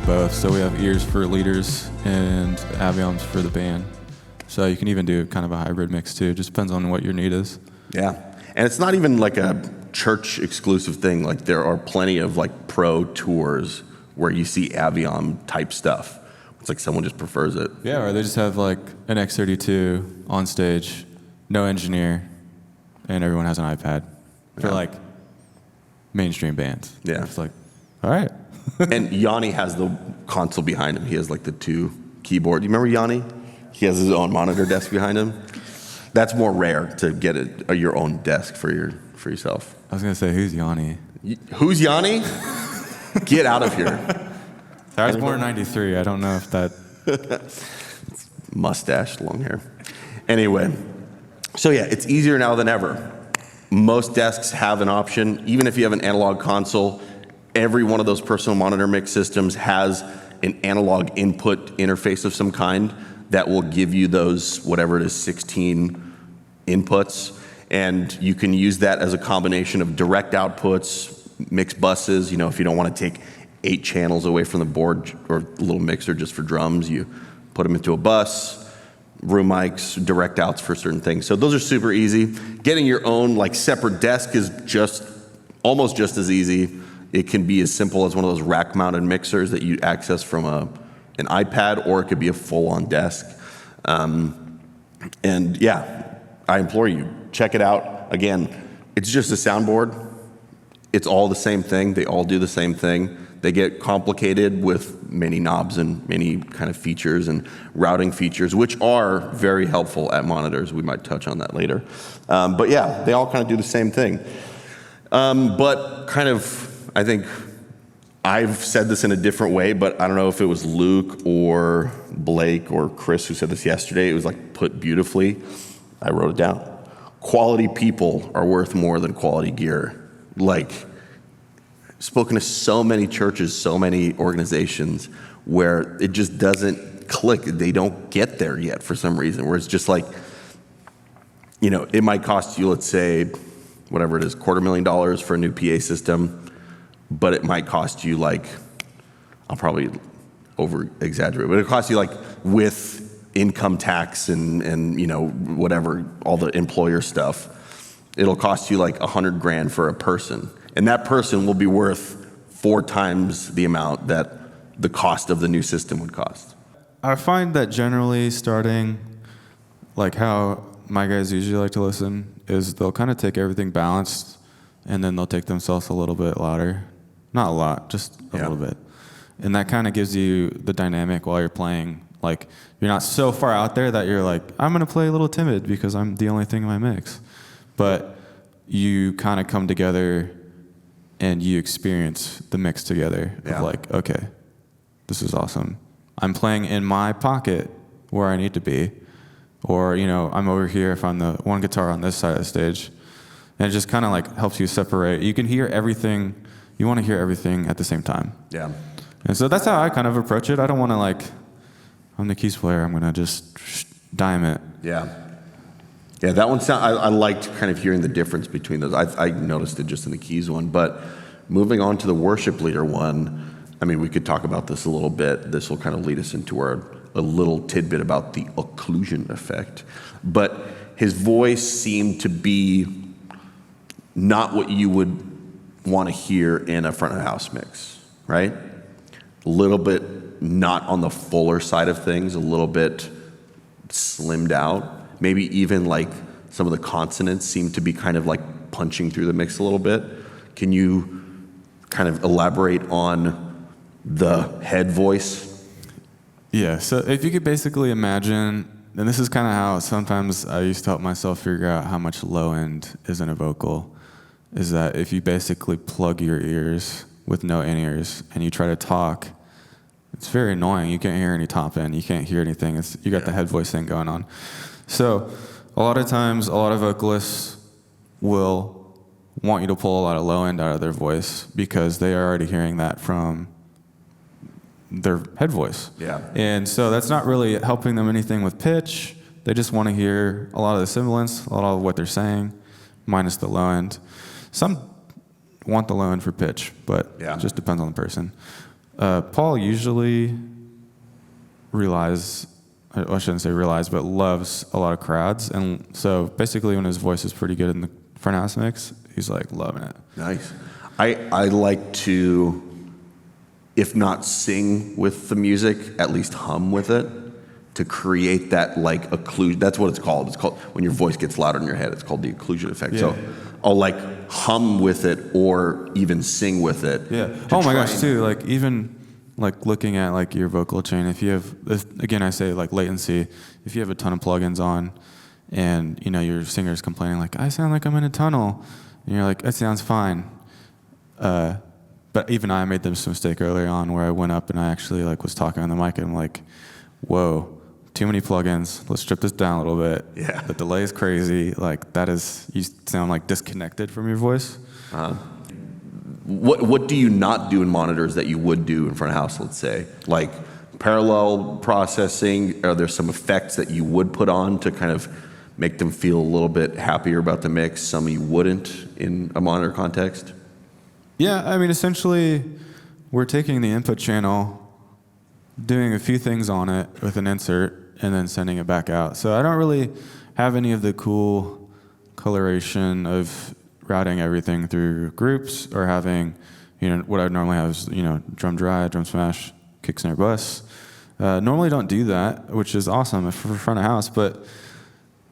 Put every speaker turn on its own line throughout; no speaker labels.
both. So we have ears for leaders and Avions for the band. So you can even do kind of a hybrid mix too. It just depends on what your need is.
Yeah. And it's not even like a church exclusive thing. Like there are plenty of like pro tours where you see Avion type stuff. It's like someone just prefers it.
Yeah, or they just have like an X32 on stage, no engineer, and everyone has an iPad for like mainstream bands.
Yeah.
It's like, all right.
And Yanni has the console behind him. He has like the 2 keyboard. You remember Yanni? He has his own monitor desk behind him. That's more rare to get your own desk for yourself.
I was gonna say, who's Yanni?
Who's Yanni? Get out of here.
I was born in '93. I don't know if that.
Mustache, long hair. Anyway, so yeah, it's easier now than ever. Most desks have an option. Even if you have an analog console, every one of those personal monitor mix systems has an analog input interface of some kind that will give you those, whatever it is, 16 inputs. And you can use that as a combination of direct outputs, mix buses. You know, if you don't want to take 8 channels away from the board or a little mixer just for drums, you put them into a bus, room mics, direct outs for certain things. So those are super easy. Getting your own like separate desk is almost just as easy. It can be as simple as one of those rack-mounted mixers that you access from an iPad, or it could be a full-on desk. And yeah, I implore you, check it out. Again, it's just a soundboard. It's all the same thing. They all do the same thing. They get complicated with many knobs and many kind of features and routing features, which are very helpful at monitors. We might touch on that later. But yeah, they all kind of do the same thing. But kind of, I think I've said this in a different way, but I don't know if it was Luke or Blake or Chris who said this yesterday. It was like put beautifully. I wrote it down. Quality people are worth more than quality gear. Like, spoken to so many churches, so many organizations where it just doesn't click. They don't get there yet for some reason, where it's just like, you know, it might cost you, let's say, whatever it is, $250,000 for a new PA system, but it might cost you like, I'll probably over exaggerate, but it costs you like with income tax and you know, whatever, all the employer stuff, it'll cost you like $100,000 for a person. And that person will be worth 4 times the amount that the cost of the new system would cost.
I find that generally starting, like how my guys usually like to listen, is they'll kind of take everything balanced, and then they'll take themselves a little bit louder. Not a lot, just a little bit. And that kind of gives you the dynamic while you're playing. Like, you're not so far out there that you're like, I'm going to play a little timid because I'm the only thing in my mix. But you kind of come together and you experience the mix together of like, okay, this is awesome. I'm playing in my pocket where I need to be. Or, you know, I'm over here if I'm the one guitar on this side of the stage. And it just kind of like helps you separate. You can hear everything. You want to hear everything at the same time. Yeah. And so that's how I kind of approach it. I don't want to like, I'm the keys player, I'm going to just dime it. Yeah. Yeah, that one I liked kind of hearing the difference between those. I noticed it just in the keys one, but moving on to the worship leader one, I mean, we could talk about this a little bit. This will kind of lead us into a little tidbit about the occlusion effect. But his voice seemed to be not what you would want to hear in a front of house mix, right? A little bit not on the fuller side of things, a little bit slimmed out. Maybe even like some of the consonants seem to be kind of like punching through the mix a little bit. Can you kind of elaborate on the head voice? Yeah, so if you could basically imagine, and this is kind of how sometimes I used to help myself figure out how much low end is in a vocal, is that if you basically plug your ears with no in-ears and you try to talk, it's very annoying. You can't hear any top end. You can't hear anything. You got the head voice thing going on. So a lot of times, a lot of vocalists will want you to pull a lot of low end out of their voice because they are already hearing that from their head voice. Yeah. And so that's not really helping them anything with pitch. They just want to hear a lot of the sibilance, a lot of what they're saying, minus the low end. Some want the low end for pitch, but it just depends on the person. Paul usually relies, I shouldn't say relies, but loves a lot of crowds. And so basically when his voice is pretty good in the front house mix, he's like loving it.
Nice. I like to, if not sing with the music, at least hum with it to create that like occlusion. That's what it's called. It's called, when your voice gets louder in your head, it's called the occlusion effect.
Yeah.
So I'll like hum with it or even sing with it.
Yeah. Oh my gosh, too. Like even like looking at like your vocal chain, if you have, again, I say like latency, if you have a ton of plugins on and, you know, your singer's complaining like, I sound like I'm in a tunnel. And you're like, that sounds fine. But even I made this mistake earlier on where I went up and I actually like was talking on the mic and I'm like, whoa, too many plugins. Let's strip this down a little bit.
Yeah.
The delay is crazy. Like that is, you sound like disconnected from your voice.
What do you not do in monitors that you would do in front of house, let's say? Like parallel processing, are there some effects that you would put on to kind of make them feel a little bit happier about the mix, some you wouldn't in a monitor context?
Yeah, I mean, essentially, we're taking the input channel, doing a few things on it with an insert, and then sending it back out. So I don't really have any of the cool coloration of routing everything through groups or having, you know, what I normally have is, you know, drum dry, drum smash, kick, snare, bus. Normally don't do that, which is awesome for front of house, but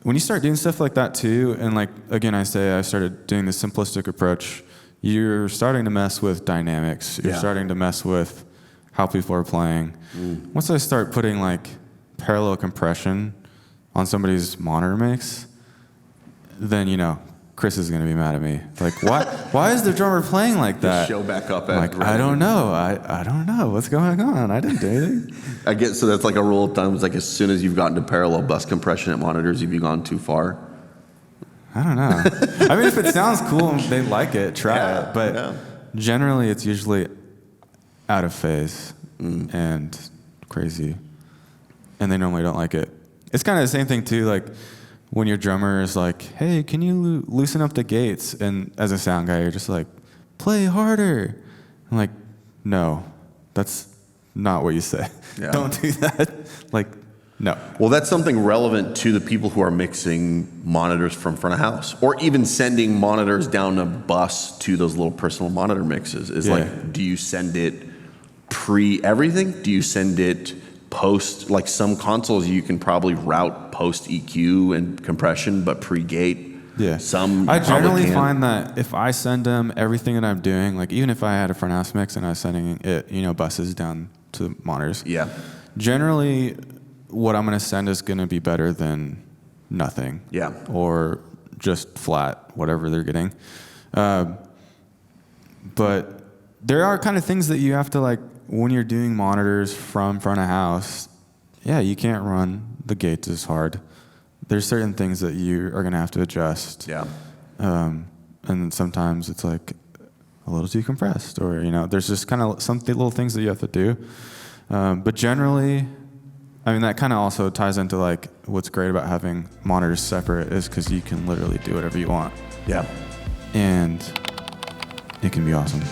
when you start doing stuff like that too, and like, again, I started doing the simplistic approach, you're starting to mess with dynamics. You're starting to mess with how people are playing. Once I start putting like parallel compression on somebody's monitor mix, then, you know, Chris is going to be mad at me. Like, why is the drummer playing like that?
Show back up.
Like, I don't know. I don't know. What's going on? I didn't do anything.
I get, so that's like a rule of thumb. It's like as soon as you've gotten to parallel bus compression at monitors, have you gone too far?
I don't know. I mean, if it sounds cool and they like it, try it. But generally, it's usually out of phase and crazy. And they normally don't like it. It's kind of the same thing, too, like when your drummer is like, hey, can you loosen up the gates? And as a sound guy, you're just like, play harder. I'm like, no, that's not what you say.
Yeah.
Don't do that. Like, no.
Well, that's something relevant to the people who are mixing monitors from front of house or even sending monitors down a bus to those little personal monitor mixes. Is like, do you send it pre-everything? Do you send it post? Like some consoles, you can probably route post EQ and compression, but pre-gate.
Yeah.
Some
I generally find that if I send them everything that I'm doing, like even if I had a front house mix and I was sending it, you know, buses down to monitors.
Yeah.
Generally, what I'm going to send is going to be better than nothing.
Yeah.
Or just flat, whatever they're getting. But there are kind of things that you have to, like, when you're doing monitors from front of house, yeah, you can't run the gates as hard. There's certain things that you are going to have to adjust.
Yeah.
And sometimes it's like a little too compressed, or, you know, there's just kind of some little things that you have to do. But generally, I mean, that kind of also ties into like what's great about having monitors separate is because you can literally do whatever you want.
Yeah.
And it can be awesome.